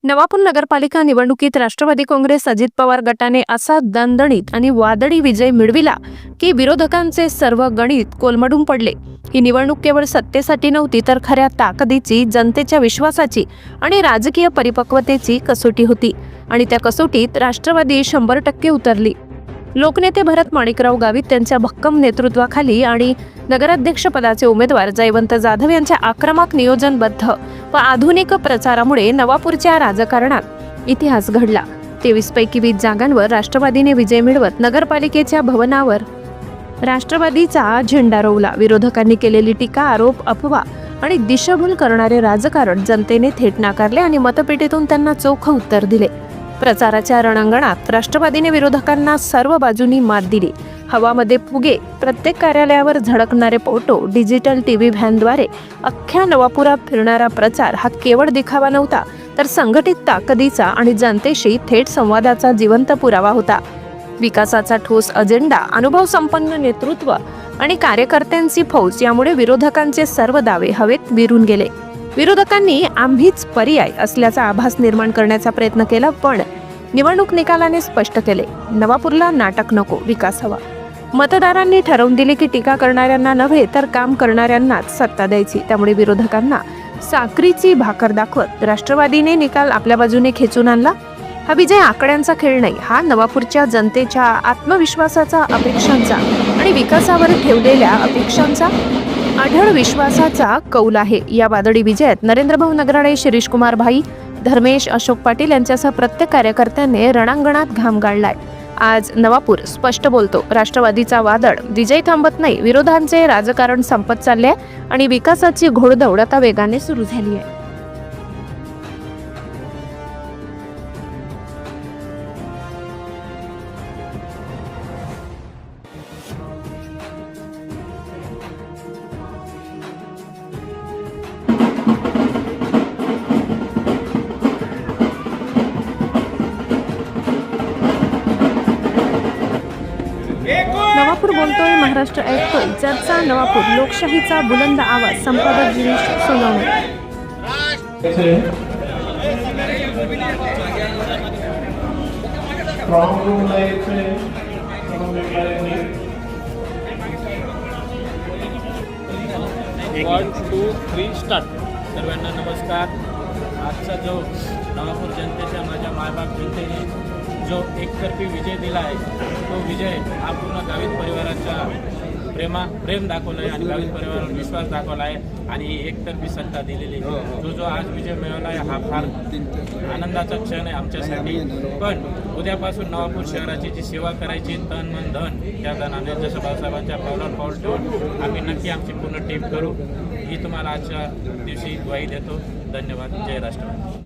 नवापूर नगरपालिका निवडणुकीत राष्ट्रवादी काँग्रेस अजित पवार गटाने असा दणदणीत आणि वादळी विजय मिळविला की विरोधकांचे सर्व गणित कोलमडून पडले। ही निवडणूक केवळ सत्तेसाठी नव्हती, तर खऱ्या ताकदीची, जनतेच्या विश्वासाची आणि राजकीय परिपक्वतेची कसोटी होती। आणि त्या कसोटीत राष्ट्रवादी 100% उतरली। लोकनेते भरत माणिकराव गावित त्यांच्या भक्कम नेतृत्वाखाली आणि नगराध्यक्षपदाचे उमेदवार जयवंत जाधव यांच्या आक्रमक नियोजनबद्ध व आधुनिक प्रचारामुळे नवापूरच्या राजकारणात इतिहास घडला। 23 पैकी 20 जागांवर राष्ट्रवादीने विजय मिळवत नगरपालिकेच्या भवनावर राष्ट्रवादीचा झेंडा रोवला। विरोधकांनी केलेली टीका, आरोप, अफवा आणि दिशाभूल करणारे राजकारण जनतेने थेट नाकारले आणि मतपेटीतून त्यांना चोख उत्तर दिले। प्रचाराच्या रणांगणात राष्ट्रवादीने विरोधकांना सर्व बाजूंनी मात दिली। हवामध्ये फुगे, प्रत्येक कार्यालयावर झळकणारे फोटो, डिजिटल टीव्ही व्हॅनद्वारे अख्ख्या नवापुरात फिरणारा प्रचार हा केवळ दिखावा नव्हता, तर संघटित ताकदीचा आणि जनतेशी थेट संवादाचा जिवंत पुरावा होता। विकासाचा ठोस अजेंडा, अनुभव संपन्न नेतृत्व आणि कार्यकर्त्यांची फौज यामुळे विरोधकांचे सर्व दावे हवेत विरून गेले। विरोधकांनी आम्हीच पर्याय असल्याचा आभास निर्माण करण्याचा प्रयत्न केला, पण निवडणूक निकालाने स्पष्ट केले, नवापूरला नाटक नको, विकास हवा। मतदारांनी ठरवून दिले की टीका करणाऱ्यांना नव्हे, तर काम करणाऱ्यांनाच सत्ता द्यायची। त्यामुळे विरोधकांना साखरीची भाकर दाखवत राष्ट्रवादीने निकाल आपल्या बाजूने खेचून आणला। हा विजय आकड्यांचा खेळ नाही, हा नवापूरच्या जनतेच्या आत्मविश्वासाचा, अपेक्षांचा आणि विकासावर ठेवलेल्या अपेक्षांचा आढळ विश्वासाचा कौल आहे। या वादळी विजयात नरेंद्र भाऊ नगराळे, शिरीष कुमार भाई, धर्मेश, अशोक पाटील यांच्यासह प्रत्येक कार्यकर्त्याने रणांगणात घाम गाळलाय। आज नवापूर स्पष्ट बोलतो, राष्ट्रवादीचा वादळ विजय थांबत नाही, विरोधांचे राजकारण संपत चालले आणि विकासाची घोडदौड आता वेगाने सुरू झाली आहे। नवापूर बोलतोय, महाराष्ट्र ऐकतोय, चर्चा नवापूर, लोकशाहीचा बुलंद आवाज। संपादक Girish Sonawane. One two three start. सर्वांना नमस्कार। आजचा जो नवापूर जनतेच्या, माझ्या मायबाप जनतेने जो एकतर्फी विजय दिला आहे, तो विजय हा पूर्ण गावित परिवाराच्या प्रेम दाखवलं आहे आणि गावित परिवारावर विश्वास दाखवला आहे आणि एकतर्फी सत्ता दिलेली। जो आज विजय मिळवला आहे हा फार आनंदाचा क्षण आहे आमच्यासाठी। पण उद्यापासून नवापूर शहराची जी सेवा करायची, तन मन धन त्या धनाने, जसं भाऊसाहेबांच्या पावलावर पाऊल ठेवून आम्ही नक्की आमची पूर्ण टीम करू, ही तुम्हाला आजच्या दिवशी ग्वाही देतो। धन्यवाद। जय राष्ट्रवादी।